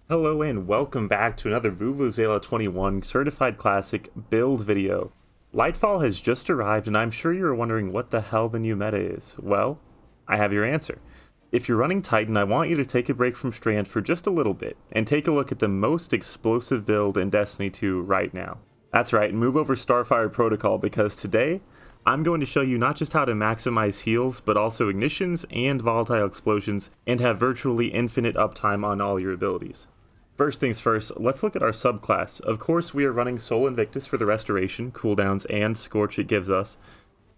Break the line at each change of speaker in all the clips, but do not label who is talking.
Hello and welcome back to another Vuvuzela 21 Certified Classic build video. Lightfall has just arrived and I'm sure you're wondering what the hell the new meta is. Well, I have your answer. If you're running Titan, I want you to take a break from Strand for just a little bit and take a look at the most explosive build in Destiny 2 right now. That's right, move over Starfire Protocol because today I'm going to show you not just how to maximize heals, but also ignitions and volatile explosions and have virtually infinite uptime on all your abilities. First things first, let's look at our subclass. Of course, we are running Soul Invictus for the restoration, cooldowns, and Scorch it gives us.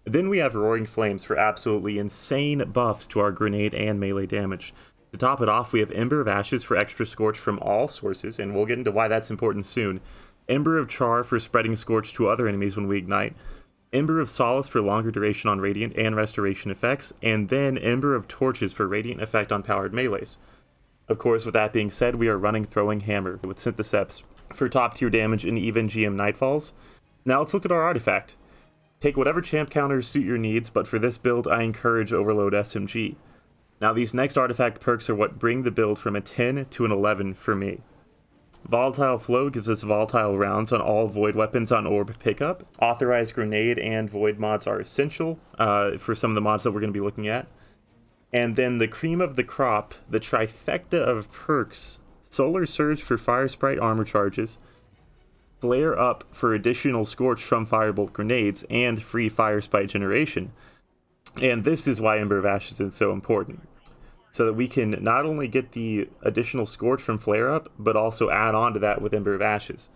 Then we have Roaring Flames for absolutely insane buffs to our grenade and melee damage. To top it off, we have Ember of Ashes for extra Scorch from all sources, and we'll get into why that's important soon. Ember of Char for spreading Scorch to other enemies when we ignite. Ember of Solace for longer duration on Radiant and Restoration effects, and then Ember of Torches for Radiant effect on powered melees. Of course, with that being said, we are running Throwing Hammer with Synthoceps for top tier damage in even GM Nightfalls. Now let's look at our artifact. Take whatever champ counters suit your needs, but for this build I encourage Overload SMG. Now these next artifact perks are what bring the build from a 10 to an 11 for me. Volatile Flow gives us volatile rounds on all void weapons on orb pickup. Authorized grenade and void mods are essential for some of the mods that we're going to be looking at. And then the cream of the crop, the trifecta of perks: Solar Surge for Fire Sprite armor charges, Flare Up for additional Scorch from Firebolt grenades, and free Fire Sprite generation. And this is why Ember of Ashes is so important, so that we can not only get the additional Scorch from Flare Up, but also add on to that with Ember of Ashes.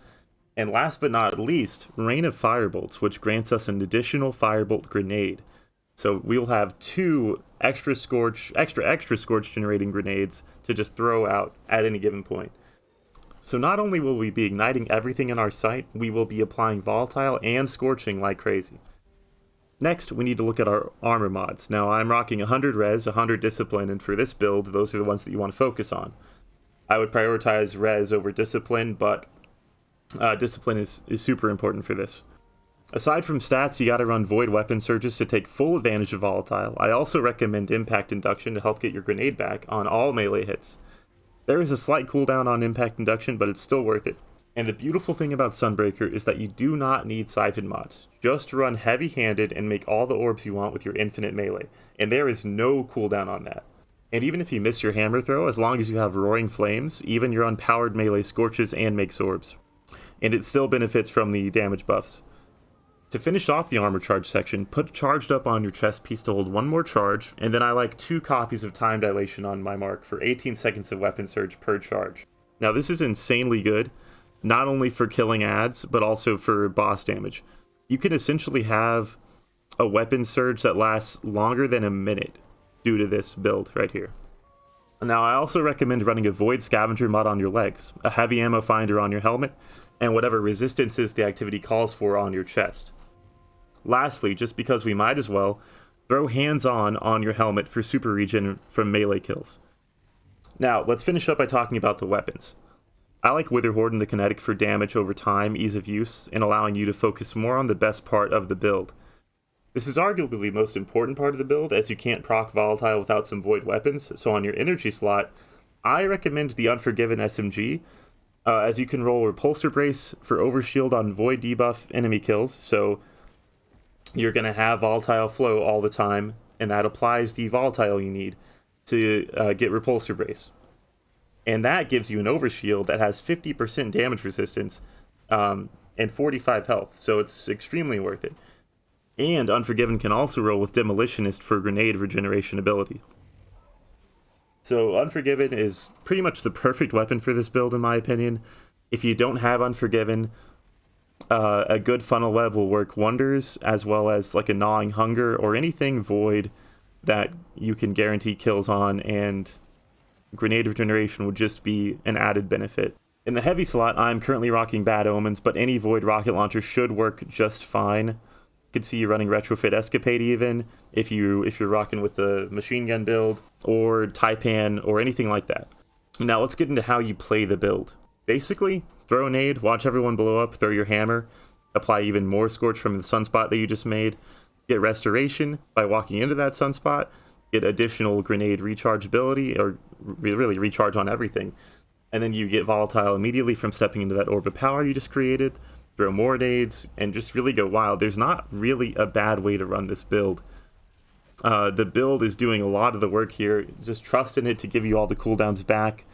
And last but not least, Rain of Firebolts, which grants us an additional Firebolt grenade. So we'll have two extra Scorch generating grenades to just throw out at any given point. So not only will we be igniting everything in our sight, we will be applying volatile and scorching like crazy. Next, we need to look at our armor mods. Now I'm rocking 100 res, 100 discipline, and for this build, those are the ones that you want to focus on. I would prioritize res over discipline, but discipline is super important for this. Aside from stats, you gotta run Void Weapon Surges to take full advantage of Volatile. I also recommend Impact Induction to help get your grenade back on all melee hits. There is a slight cooldown on Impact Induction, but it's still worth it. And the beautiful thing about Sunbreaker is that you do not need Siphon mods. Just run heavy-handed and make all the orbs you want with your infinite melee, and there is no cooldown on that. And even if you miss your hammer throw, as long as you have Roaring Flames, even your unpowered melee scorches and makes orbs. And it still benefits from the damage buffs. To finish off the armor charge section, put Charged Up on your chest piece to hold one more charge, and then I like 2 copies of Time Dilation on my mark for 18 seconds of weapon surge per charge. Now this is insanely good, not only for killing adds, but also for boss damage. You can essentially have a weapon surge that lasts longer than a minute due to this build right here. Now I also recommend running a Void Scavenger mod on your legs, a heavy ammo finder on your helmet, and whatever resistances the activity calls for on your chest. Lastly, just because we might as well, throw Hands on your helmet for super regen from melee kills. Now, let's finish up by talking about the weapons. I like Witherhoard and the Kinetic for damage over time, ease of use, and allowing you to focus more on the best part of the build. This is arguably the most important part of the build, as you can't proc Volatile without some Void weapons, so on your energy slot, I recommend the Unforgiven SMG, as you can roll Repulsor Brace for Overshield on Void debuff enemy kills, so you're going to have Volatile Flow all the time, and that applies the Volatile you need to get Repulsor Brace. And that gives you an Overshield that has 50% damage resistance and 45 health, so it's extremely worth it. And Unforgiven can also roll with Demolitionist for grenade regeneration ability. So Unforgiven is pretty much the perfect weapon for this build in my opinion. If you don't have Unforgiven, a good funnel web will work wonders, as well as like a Gnawing Hunger or anything void that you can guarantee kills on, and grenade regeneration would just be an added benefit. In the heavy slot, I'm currently rocking Bad Omens, but any void rocket launcher should work just fine. You could see you running Retrofit Escapade even, if you're rocking with the machine gun build, or Taipan, or anything like that. Now let's get into how you play the build. Basically, throw a nade, watch everyone blow up, throw your hammer, apply even more Scorch from the sunspot that you just made, get Restoration by walking into that sunspot, get additional grenade recharge ability, or really recharge on everything, and then you get Volatile immediately from stepping into that orb of power you just created, throw more nades, and just really go wild. There's not really a bad way to run this build. The build is doing a lot of the work here. Just trust in it to give you all the cooldowns back,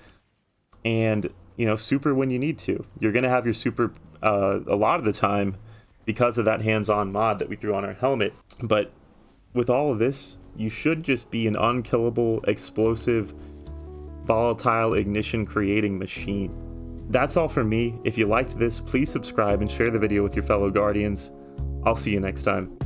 and super when you need to. You're gonna have your super a lot of the time because of that hands-on mod that we threw on our helmet. But with all of this, you should just be an unkillable, explosive, volatile ignition creating machine. That's all from me. If you liked this, please subscribe and share the video with your fellow Guardians. I'll see you next time.